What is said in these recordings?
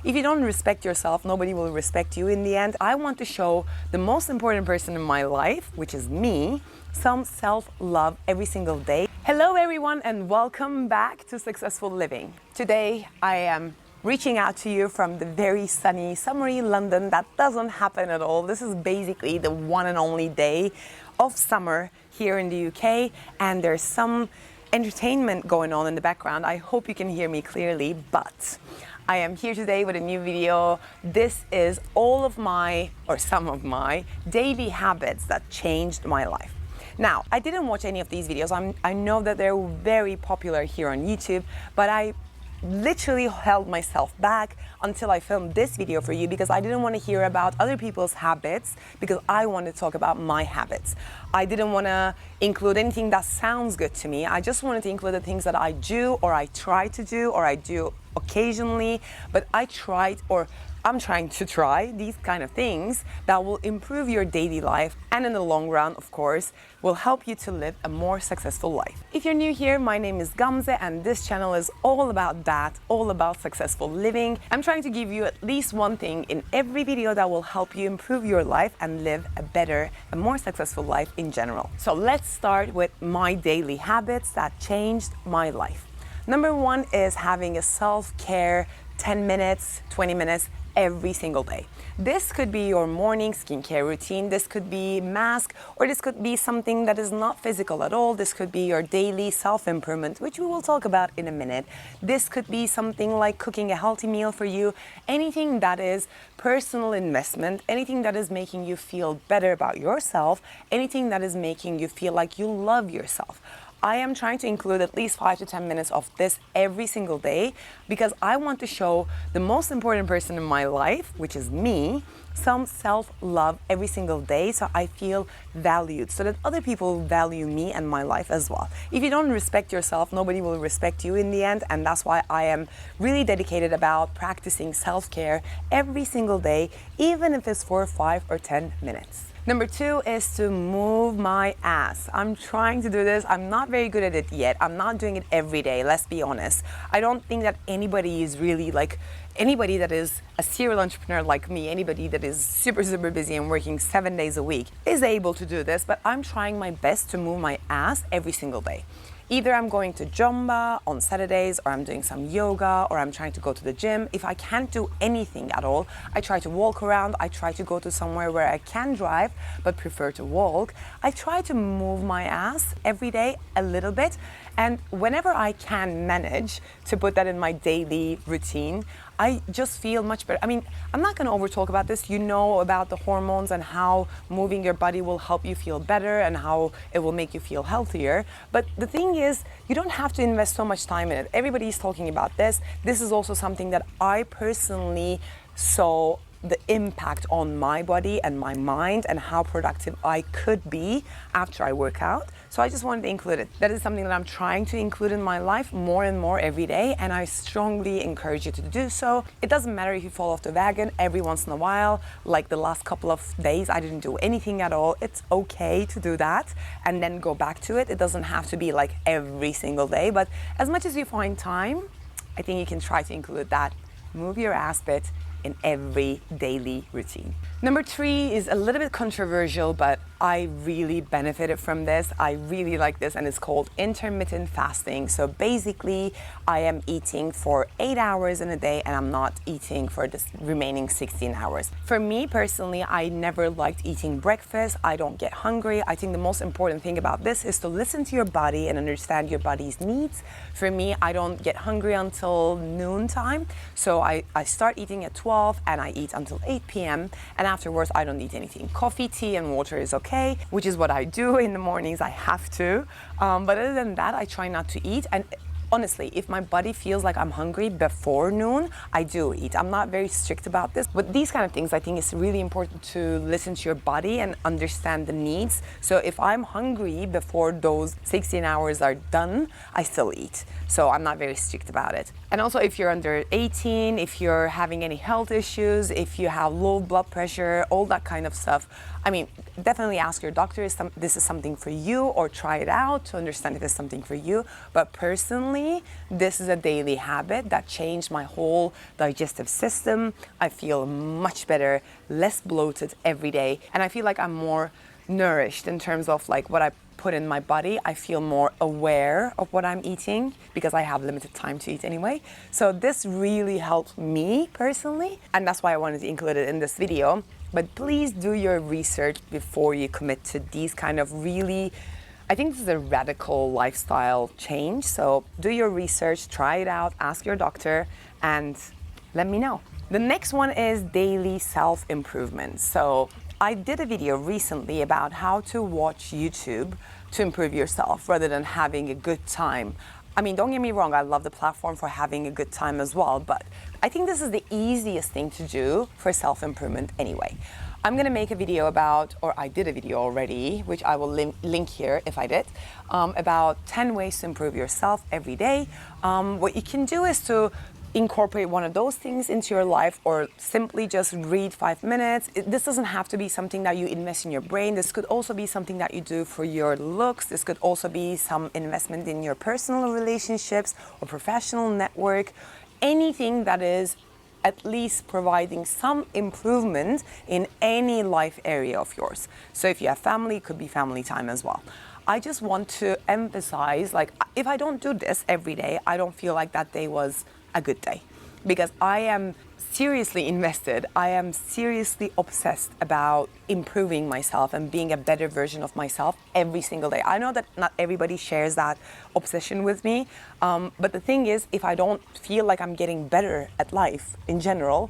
If you don't respect yourself, nobody will respect you in the end. I want to show the most important person in my life, which is me, some self-love every single day. Hello everyone and welcome back to Successful Living. Today I am reaching out to you from the very sunny, summery London. That doesn't happen at all. This is basically the one and only day of summer here in the UK, and there's some entertainment going on in the background. I hope you can hear me clearly, but I am here today with a new video. This is all of my, or some of my, daily habits that changed my life. Now, I didn't watch any of these videos. I know that they're very popular here on YouTube, but I literally held myself back until I filmed this video for you because I didn't want to hear about other people's habits, because I wanted to talk about my habits. I didn't want to include anything that sounds good to me. I just wanted to include the things that I do, or I try to do, or I do occasionally, but I'm trying to try these kind of things that will improve your daily life, and in the long run, of course, will help you to live a more successful life. If you're new here, my name is GAMZE, and this channel is all about that, all about successful living. I'm trying to give you at least one thing in every video that will help you improve your life and live a better, a more successful life in general. So let's start with my daily habits that changed my life. Number one is having a self-care 10 minutes, 20 minutes every single day. This could be your morning skincare routine, this could be mask, or this could be something that is not physical at all. This could be your daily self-improvement, which we will talk about in a minute. This could be something like cooking a healthy meal for you, anything that is personal investment, anything that is making you feel better about yourself, anything that is making you feel like you love yourself. I am trying to include at least 5 to 10 minutes of this every single day because I want to show the most important person in my life, which is me, some self-love every single day so I feel valued, so that other people value me and my life as well. If you don't respect yourself, nobody will respect you in the end, and that's why I am really dedicated about practicing self-care every single day, even if it's for 5 or 10 minutes. Number two is to move my ass. I'm trying to do this. I'm not very good at it yet. I'm not doing it every day, let's be honest. I don't think that anybody is really anybody that is a serial entrepreneur like me, anybody that is super busy and working 7 days a week is able to do this, but I'm trying my best to move my ass every single day. Either I'm going to Zumba on Saturdays, or I'm doing some yoga, or I'm trying to go to the gym. If I can't do anything at all, I try to walk around. I try to go to somewhere where I can drive, but prefer to walk. I try to move my ass every day a little bit. And whenever I can manage to put that in my daily routine, I just feel much better. I mean, I'm not going to over talk about this. You know about the hormones and how moving your body will help you feel better and how it will make you feel healthier. But the thing is, you don't have to invest so much time in it. Everybody's talking about this. This is also something that I personally saw the impact on my body and my mind and how productive I could be after I work out. So I just wanted to include it. That is something that I'm trying to include in my life more and more every day, and I strongly encourage you to do so. It doesn't matter if you fall off the wagon every once in a while, like the last couple of days I didn't do anything at all. It's okay to do that and then go back to it. It doesn't have to be like every single day, but as much as you find time, I think you can try to include that. Move your ass bit in every daily routine. Number three is a little bit controversial, but I really benefited from this. I really like this, and it's called intermittent fasting. So basically, I am eating for 8 hours in a day and I'm not eating for the remaining 16 hours. For me personally, I never liked eating breakfast. I don't get hungry. I think the most important thing about this is to listen to your body and understand your body's needs. For me, I don't get hungry until noon time. So I start eating at 12 and I eat until 8 p.m. and afterwards I don't eat anything. Coffee, tea and water is okay, which is what I do in the mornings. I have to, but other than that I try not to eat. And honestly, if my body feels like I'm hungry before noon, I do eat. I'm not very strict about this, but these kind of things, I think it's really important to listen to your body and understand the needs. So if I'm hungry before those 16 hours are done, I still eat. So I'm not very strict about it. And also, if you're under 18, if you're having any health issues, if you have low blood pressure, all that kind of stuff, I mean, definitely ask your doctor if this is something for you, or try it out to understand if it's something for you. But personally, personally, this is a daily habit that changed my whole digestive system. I feel much better, less bloated every day, and I feel like I'm more nourished in terms of like what I put in my body. I feel more aware of what I'm eating because I have limited time to eat anyway. So this really helped me personally, and that's why I wanted to include it in this video. But please do your research before you commit to these kind of really, I think this is a radical lifestyle change. So do your research, try it out, ask your doctor, and let me know. The next one is daily self-improvement. So I did a video recently about how to watch YouTube to improve yourself rather than having a good time. I mean, don't get me wrong, I love the platform for having a good time as well, but I think this is the easiest thing to do for self-improvement anyway. I'm gonna make a video about, or I did a video already, which I will link here if I did, about 10 ways to improve yourself every day. What you can do is to incorporate one of those things into your life, or simply just read 5 minutes. This doesn't have to be something that you invest in your brain. This could also be something that you do for your looks. This could also be some investment in your personal relationships or professional network. Anything that is at least providing some improvement in any life area of yours. So if you have family, it could be family time as well. I just want to emphasize, like, if I don't do this every day, I don't feel like that day was a good day, because I am seriously invested. I am seriously obsessed about improving myself and being a better version of myself every single day. I know that not everybody shares that obsession with me, but the thing is, if I don't feel like I'm getting better at life in general,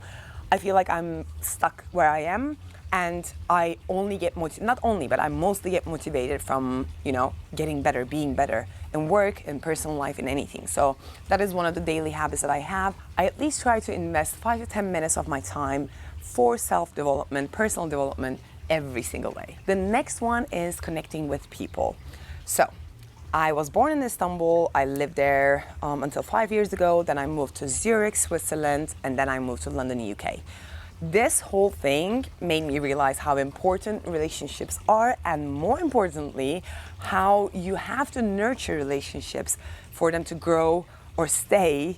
I feel like I'm stuck where I am. And I only get not only, but I mostly get motivated from, you know, getting better, being better in work, in personal life, in anything. So that is one of the daily habits that I have. I at least try to invest 5 to 10 minutes of my time for self-development, personal development every single day. The next one is connecting with people. So I was born in Istanbul. I lived there until 5 years ago. Then I moved to Zurich, Switzerland, and then I moved to London, UK. This whole thing made me realize how important relationships are, and more importantly, how you have to nurture relationships for them to grow or stay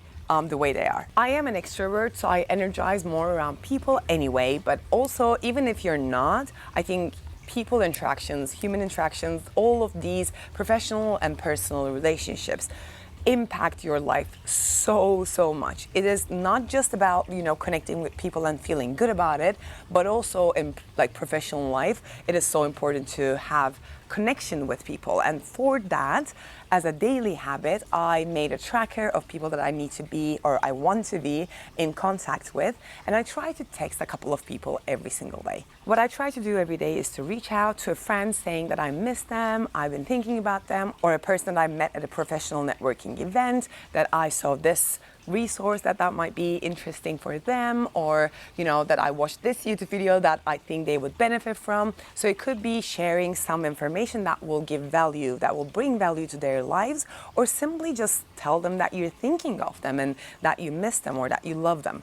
the way they are. I am an extrovert, so I energize more around people anyway, but also, even if you're not, I think people interactions, human interactions, all of these professional and personal relationships impact your life so much. It is not just about, you know, connecting with people and feeling good about it, but also in like professional life, it is so important to have connection with people. And for that, as a daily habit, I made a tracker of people that I need to be, or I want to be, in contact with, and I try to text a couple of people every single day. What I try to do every day is to reach out to a friend saying that I miss them, I've been thinking about them, or a person that I met at a professional networking event that I saw this resource that might be interesting for them, or, you know, that I watched this YouTube video that I think they would benefit from. So it could be sharing some information that will give value, that will bring value to their lives, or simply just tell them that you're thinking of them and that you miss them or that you love them.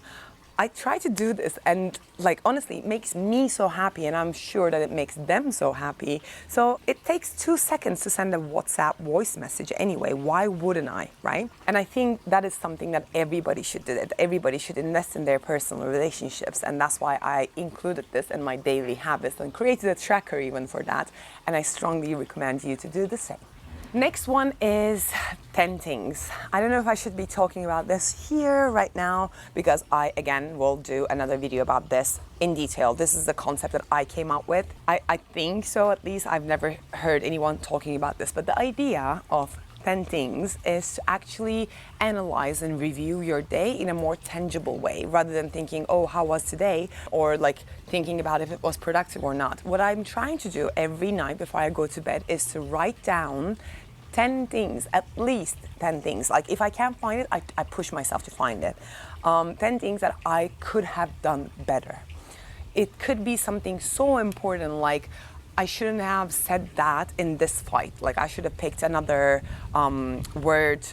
I try to do this, and like, honestly, it makes me so happy, and I'm sure that it makes them so happy. So it takes 2 seconds to send a WhatsApp voice message anyway. Why wouldn't I, right? And I think that is something that everybody should do, that everybody should invest in their personal relationships. And that's why I included this in my daily habits and created a tracker even for that. And I strongly recommend you to do the same. Next one is 10 things. I don't know if I should be talking about this here right now, because I, again, will do another video about this in detail. This is the concept that I came up with. I think so, at least. I've never heard anyone talking about this, but the idea of 10 things is to actually analyze and review your day in a more tangible way, rather than thinking, oh, how was today? Or like thinking about if it was productive or not. What I'm trying to do every night before I go to bed is to write down 10 things, at least 10 things. Like, if I can't find it, I push myself to find it. 10 things that I could have done better. It could be something so important, like, I shouldn't have said that in this fight. Like, I should have picked another word,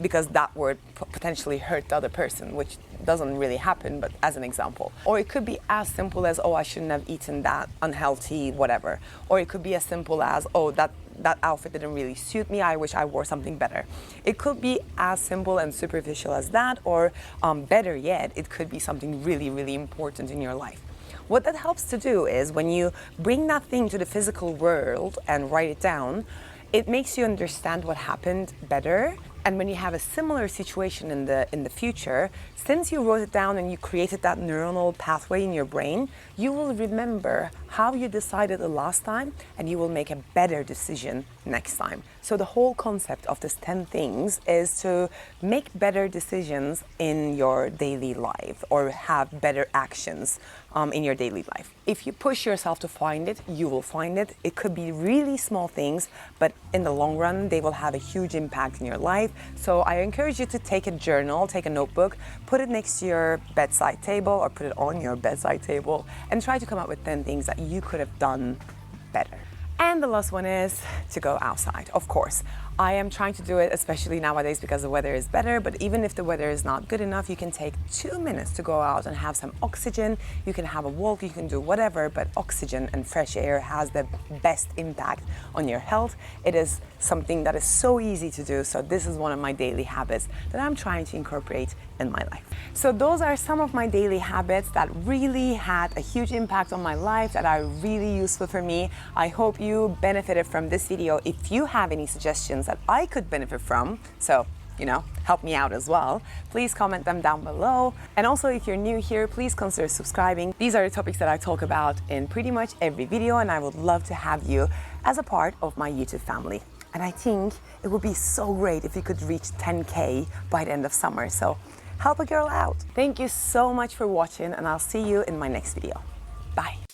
because that word potentially hurt the other person, which doesn't really happen, but as an example. Or it could be as simple as, oh, I shouldn't have eaten that unhealthy whatever. Or it could be as simple as, oh, that that outfit didn't really suit me, I wish I wore something better. It could be as simple and superficial as that, or better yet, it could be something really, really important in your life. What that helps to do is when you bring that thing to the physical world and write it down, it makes you understand what happened better. And when you have a similar situation in the future, since you wrote it down and you created that neuronal pathway in your brain, you will remember how you decided the last time and you will make a better decision next time. So the whole concept of this 10 things is to make better decisions in your daily life or have better actions in your daily life. If you push yourself to find it, you will find it. It could be really small things, but in the long run, they will have a huge impact in your life. So I encourage you to take a journal, take a notebook, put it next to your bedside table or put it on your bedside table and try to come up with 10 things that you could have done better. And the last one is to go outside, of course. I am trying to do it, especially nowadays because the weather is better, but even if the weather is not good enough, you can take 2 minutes to go out and have some oxygen. You can have a walk, you can do whatever, but oxygen and fresh air has the best impact on your health. It is something that is so easy to do, so this is one of my daily habits that I'm trying to incorporate in my life. So those are some of my daily habits that really had a huge impact on my life, that are really useful for me. I hope you benefited from this video. If you have any suggestions that I could benefit from, so help me out as well, please comment them down below. And also, if you're new here, please consider subscribing. These are the topics that I talk about in pretty much every video, and I would love to have you as a part of my YouTube family. And I think it would be so great if you could reach 10K by the end of summer. So help a girl out. Thank you so much for watching, and I'll see you in my next video. Bye.